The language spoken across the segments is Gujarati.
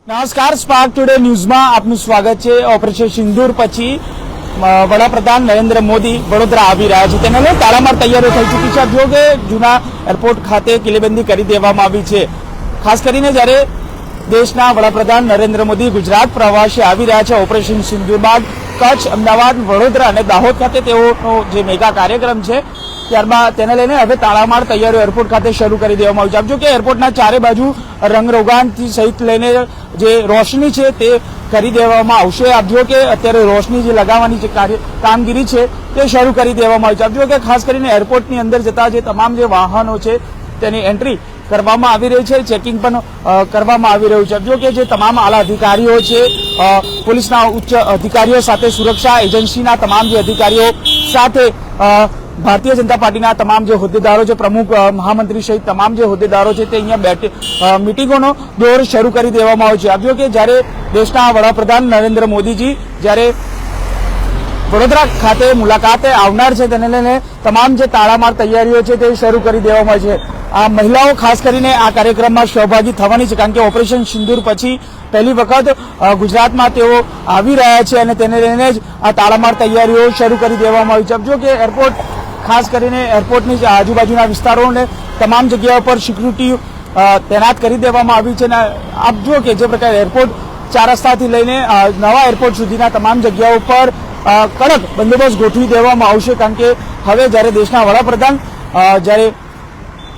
નમસ્કાર, સ્પાર્ક ટુડે ન્યૂઝમાં આપનું સ્વાગત છે। ઓપરેશન સિંદૂર પછી વડાપ્રધાન નરેન્દ્ર મોદી વડોદરા આવી રહ્યા છે, તેને લઈને તારામાર તૈયારીઓ થઈ ચૂકી છે। જો કે જૂના એરપોર્ટ ખાતે કિલ્લેબંધી કરી દેવામાં આવી છે। ખાસ કરીને જ્યારે દેશના વડાપ્રધાન નરેન્દ્ર મોદી ગુજરાત પ્રવાસે આવી રહ્યા છે, ઓપરેશન સિંદૂર બાદ કચ્છ, અમદાવાદ, વડોદરા અને દાહોદ ખાતે તેઓનો જે મેગા કાર્યક્રમ છે ત્યારબાદ તેને લઈને હવે તાળામાર તૈયારીઓ એરપોર્ટ ખાતે શરૂ કરી દેવામાં આવી છે। જો કે એરપોર્ટના ચારે બાજુ રંગરોગાનથી સહિત લઈને જે રોશની છે તે કરી દેવામાં આવશે। આપ જો કે અત્યારે રોશની જે લગાવવાની જે કામગીરી છે તે શરૂ કરી દેવામાં આવી છે। આપ જો કે ખાસ કરીને એરપોર્ટની અંદર જતા જે તમામ જે વાહનો છે તેની એન્ટ્રી કરવામાં આવી રહી છે, ચેકિંગ પણ કરવામાં આવી રહ્યું છે। જો કે જે તમામ આલા અધિકારીઓ છે, પોલીસના ઉચ્ચ અધિકારીઓ સાથે સુરક્ષા એજન્સીના તમામ જે અધિકારીઓ સાથે ભારતીય જનતા પાર્ટીના તમામ જે હોદ્દેદારો છે, પ્રમુખ, મહામંત્રી સહિત તમામ જે હોદ્દેદારો છે તે અહીંયા મિટિંગોનો દોર શરૂ કરી દેવામાં આવ્યો છે। આપ જો કે જ્યારે દેશના વડાપ્રધાન નરેન્દ્ર મોદીજી જ્યારે વડોદરા ખાતે મુલાકાતે આવનાર છે તેને લઈને તમામ જે તાળામાર તૈયારીઓ છે તે શરૂ કરી દેવામાં આવી છે। આ મહિલાઓ ખાસ કરીને આ કાર્યક્રમમાં સહભાગી થવાની છે, કારણ કે ઓપરેશન સિંદૂર પછી પહેલી વખત ગુજરાતમાં તેઓ આવી રહ્યા છે અને તેને લઈને જ આ તાળામાર તૈયારીઓ શરૂ કરી દેવામાં આવી છે। જો કે એરપોર્ટ ખાસ કરીને એરપોર્ટની આજુબાજુના વિસ્તારોને તમામ જગ્યાઓ પર સિક્યુરિટી તૈનાત કરી દેવામાં આવી છે। આપ જો કે જે પ્રકારે એરપોર્ટ 4 રસ્તાથી લઈને નવા એરપોર્ટ સુધીના તમામ જગ્યાઓ પર કડક બંદોબસ્ત ગોઠવી દેવામાં આવશે, કારણ કે હવે જ્યારે દેશના વડાપ્રધાન જ્યારે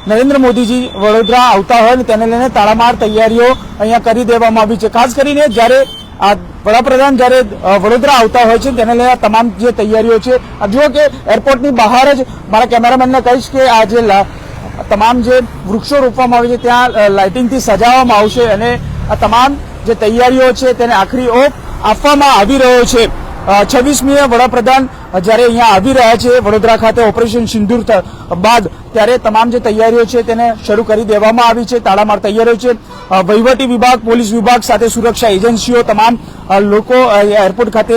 નરેન્દ્ર મોદીજી વડોદરા આવતા હોય ને તેને લઈને તાળામાર તૈયારીઓ અહીંયા કરી દેવામાં આવી છે। ખાસ કરીને જ્યારે આ વડાપ્રધાન જ્યારે વડોદરા આવતા હોય છે તેને લઈને તમામ જે તૈયારીઓ છે, જુઓ કે એરપોર્ટની બહાર જ મારા કેમેરામેનને કહીશ કે આ જે તમામ જે વૃક્ષો રોપવામાં આવે છે ત્યાં લાઇટિંગથી સજાવવામાં આવશે અને આ તમામ જે તૈયારીઓ છે તેને આખરી ઓપ આપવામાં આવી રહ્યો છે। 26મીએ વડાપ્રધાન જ્યારે અહીંયા આવી રહ્યા છે વડોદરા ખાતે ઓપરેશન સિંદૂર બાદ, ત્યારે તમામ જે તૈયારીઓ છે તેને શરૂ કરી દેવામાં આવી છે। તાળામાર તૈયારીઓ છે, વહીવટી વિભાગ, પોલીસ વિભાગ સાથે સુરક્ષા એજન્સીઓ, તમામ લોકો એરપોર્ટ ખાતે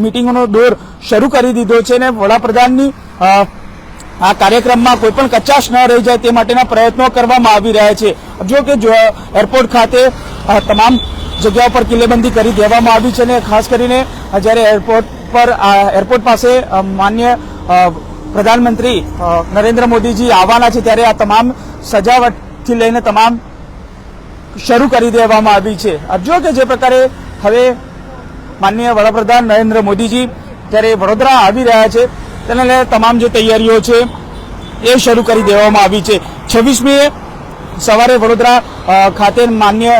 મિટિંગોનો દોર શરૂ કરી દીધો છે અને વડાપ્રધાનની આ કાર્યક્રમમાં કોઈ પણ કચાશ ન રહી જાય તે માટેના પ્રયત્નો કરવામાં આવી રહ્યા છે। જો કે એરપોર્ટ ખાતે તમામ જગ્યાઓ પર કિલ્લેબંધી કરી દેવામાં આવી છે અને ખાસ કરીને જ્યારે એરપોર્ટ પાસે માન્ય પ્રધાનમંત્રી નરેન્દ્ર મોદીજી આવવાના છે ત્યારે આ તમામ સજાવટથી લઈને તમામ શરૂ કરી દેવામાં આવી છે। જો કે જે પ્રકારે હવે માનનીય વડાપ્રધાન નરેન્દ્ર મોદીજી જ્યારે વડોદરા આવી રહ્યા છે તેને લઈને તમામ જે તૈયારીઓ છે એ શરૂ કરી દેવામાં આવી છે। 26મીએ સવારે વડોદરા ખાતે માન્ય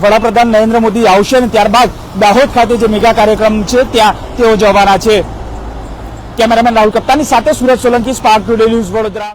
વડાપ્રધાન નરેન્દ્ર મોદી આવશે અને ત્યારબાદ દાહોદ ખાતે જે મેગા કાર્યક્રમ છે ત્યાં તેઓ જવાના છે। કેમેરામેન રાહુલ કપ્તાની સાથે Surat Solanki, spark today news, Vadodara.